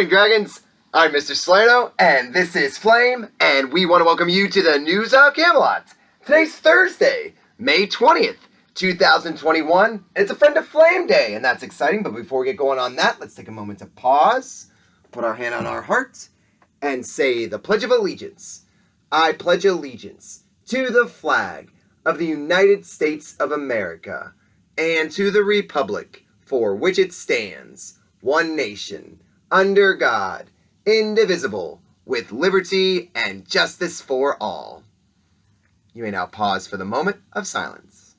morning, Dragons. I'm Mr. Salerno, and this is Flame, and we want to welcome you to the News of Camelot. Today's Thursday, May 20th, 2021. It's a Friend of Flame Day, and that's exciting, but before we get going on that, let's take a moment to pause, put our hand on our heart, and say the Pledge of Allegiance. I pledge allegiance to the flag of the United States of America and to the republic for which it stands, one nation, under God, indivisible, with liberty and justice for all. You may now pause for the moment of silence.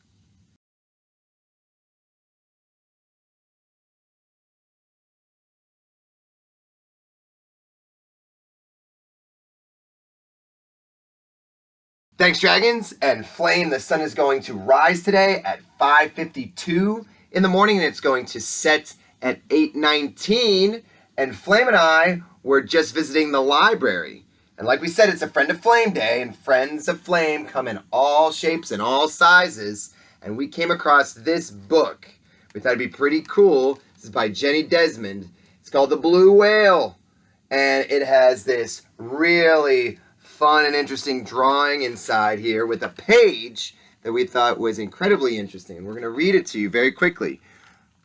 Thanks, Dragons, and Flame, the sun is going to rise today at 5:52 in the morning, and it's going to set at 8:19, and Flame and I were just visiting the library. And like we said, it's a Friend of Flame Day, and Friends of Flame come in all shapes and all sizes, and we came across this book. We thought it'd be pretty cool. This is by Jenni Desmond. It's called The Blue Whale, and it has this really fun and interesting drawing inside here with a page that we thought was incredibly interesting. And we're going to read it to you very quickly.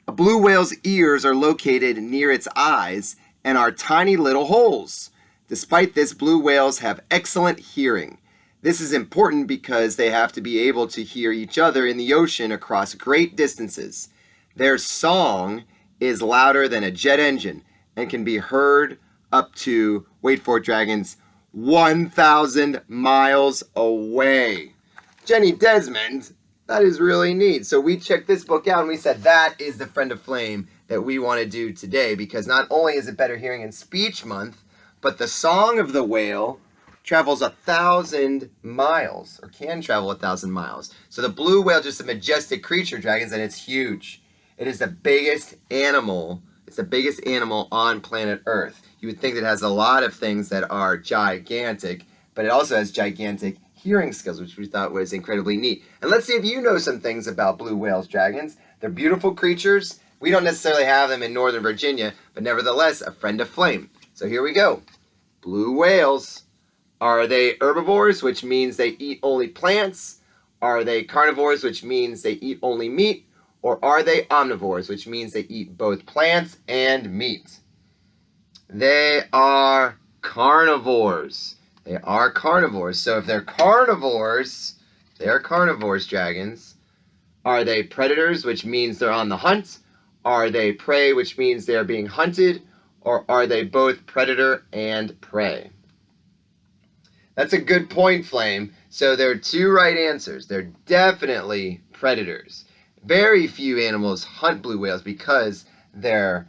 A blue whale's ears are located near its eyes and are tiny little holes. Despite this, blue whales have excellent hearing. This is important because they have to be able to hear each other in the ocean across great distances. Their song is louder than a jet engine and can be heard up to, wait for it, Dragons, 1,000 miles away. Jenni Desmond, that is really neat. So we checked this book out and we said that is the Friend of Flame that we want to do today, because not only is it Better Hearing and Speech Month, but the song of the whale travels 1,000 miles, or can travel 1,000 miles. So the blue whale, just a majestic creature, Dragons, and it's huge. It is the biggest animal. It's the biggest animal on planet Earth. You would think it has a lot of things that are gigantic, but it also has gigantic hearing skills, which we thought was incredibly neat. And let's see if you know some things about blue whales, Dragons. They're beautiful creatures. We don't necessarily have them in Northern Virginia, but nevertheless, a Friend of Flame. So here we go. Blue whales. Are they herbivores, which means they eat only plants? Are they carnivores, which means they eat only meat? Or are they omnivores, which means they eat both plants and meat? They are carnivores. They are carnivores. So if they're carnivores, Dragons. Are they predators, which means they're on the hunt? Are they prey, which means they're being hunted? Or are they both predator and prey? That's a good point, Flame. So there are two right answers. They're definitely predators. Very few animals hunt blue whales because their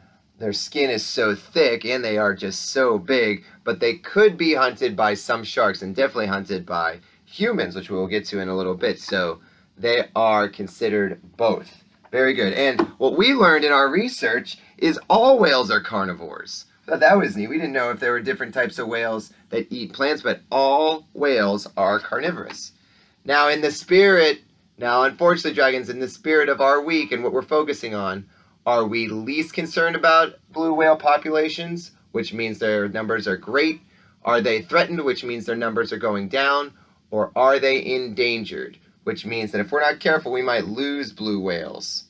skin is so thick and they are just so big, but they could be hunted by some sharks and definitely hunted by humans, which we'll get to in a little bit. So they are considered both. Very good. And what we learned in our research is all whales are carnivores. I thought that was neat. We didn't know if there were different types of whales that eat plants, but all whales are carnivorous. Now, unfortunately, Dragons, in the spirit of our week and what we're focusing on, are we least concerned about blue whale populations, which means their numbers are great? Are they threatened, which means their numbers are going down? Or are they endangered, which means that if we're not careful, we might lose blue whales?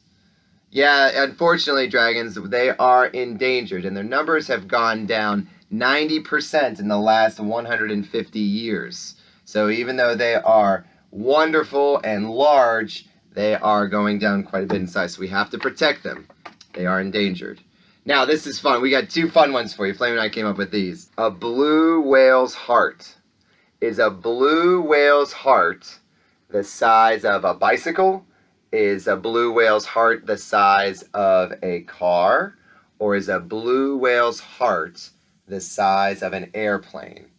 Yeah, unfortunately, Dragons, they are endangered, and their numbers have gone down 90% in the last 150 years. So even though they are wonderful and large, they are going down quite a bit in size, so we have to protect them. They are endangered. Now, this is fun. We got two fun ones for you. Flame and I came up with these. A blue whale's heart. Is a blue whale's heart the size of a bicycle? Is a blue whale's heart the size of a car? Or is a blue whale's heart the size of an airplane?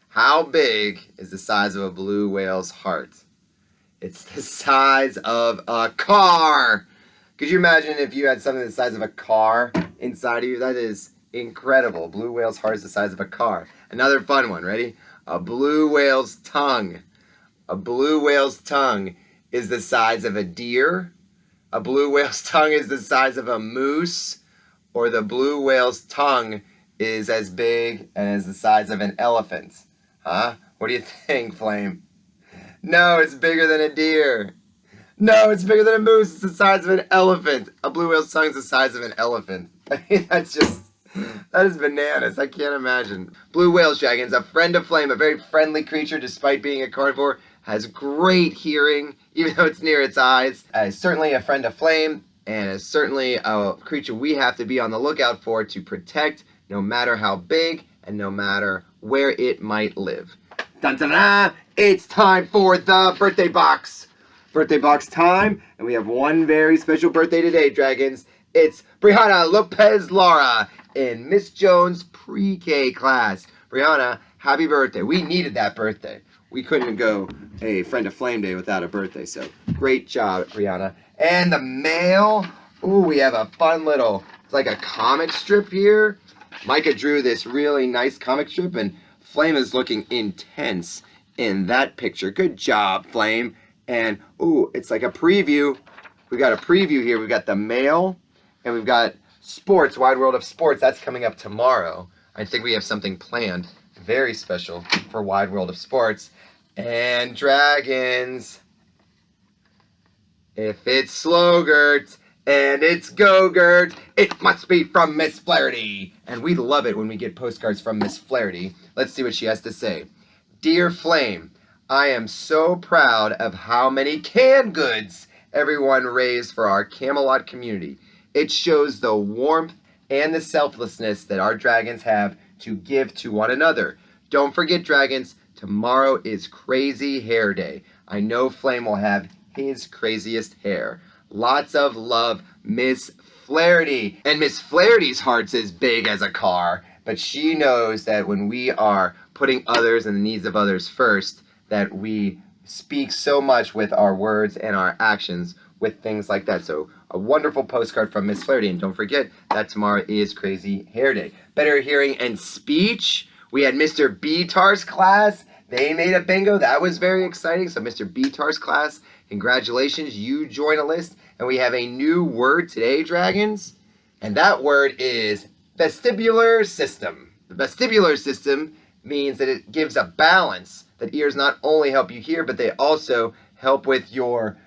How big is the size of a blue whale's heart? It's the size of a car. Could you imagine if you had something the size of a car inside of you? That is incredible. Blue whale's heart is the size of a car. Another fun one. Ready? A blue whale's tongue. A blue whale's tongue is the size of a deer. A blue whale's tongue is the size of a moose. Or the blue whale's tongue is as big and as the size of an elephant? Huh? What do you think, Flame? No, it's bigger than a deer. No, it's bigger than a moose. It's the size of an elephant. A blue whale's tongue is the size of an elephant. That is bananas. I can't imagine. Blue whales, dragons, a friend of Flame, a very friendly creature despite being a carnivore, has great hearing, even though it's near its eyes. Is certainly a friend of Flame, and is certainly a creature we have to be on the lookout for to protect, no matter how big and no matter where it might live. Dun dun dun! It's time for the birthday box. Birthday box time, and we have one very special birthday today, dragons. It's Brianna Lopez Lara in Miss Jones' pre-K class. Brianna, happy birthday. We needed that birthday. We couldn't go a friend of Flame Day without a birthday, so great job, Brianna. And the mail, ooh, we have a fun little, it's like a comic strip here. Micah drew this really nice comic strip, and Flame is looking intense in that picture. Good job, Flame. And, ooh, it's like a preview. We got a preview here. We've got the mail, and we've got sports, Wide World of Sports. That's coming up tomorrow. I think we have something planned very special for Wide World of Sports. And dragons. If it's Slogert and it's Gogurt, it must be from Miss Flaherty. And we love it when we get postcards from Miss Flaherty. Let's see what she has to say. Dear Flame, I am so proud of how many canned goods everyone raised for our Camelot community. It shows the warmth and the selflessness that our dragons have to give to one another. Don't forget, dragons, tomorrow is Crazy Hair Day. I know Flame will have his craziest hair. Lots of love, Miss Flaherty. And Miss Flaherty's heart's as big as a car, but she knows that when we are putting others and the needs of others first, that we speak so much with our words and our actions with things like that. So a wonderful postcard from Miss Flaherty. And don't forget that tomorrow is Crazy Hair Day. Better hearing and speech. We had Mr. Bitar's class. They made a bingo. That was very exciting. So Mr. Bitar's class, congratulations. You join a list. And we have a new word today, dragons. And that word is vestibular system. The vestibular system means that it gives a balance, that ears not only help you hear, but they also help with your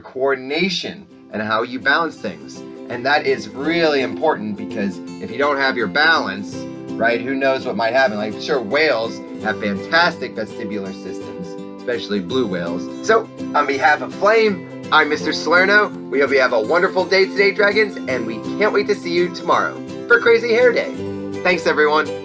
coordination and how you balance things. And that is really important, because if you don't have your balance, right, who knows what might happen. Like, sure, whales have fantastic vestibular systems, especially blue whales. So, on behalf of Flame, I'm Mr. Salerno. We hope you have a wonderful day today, dragons, and we can't wait to see you tomorrow for Crazy Hair Day. Thanks, everyone.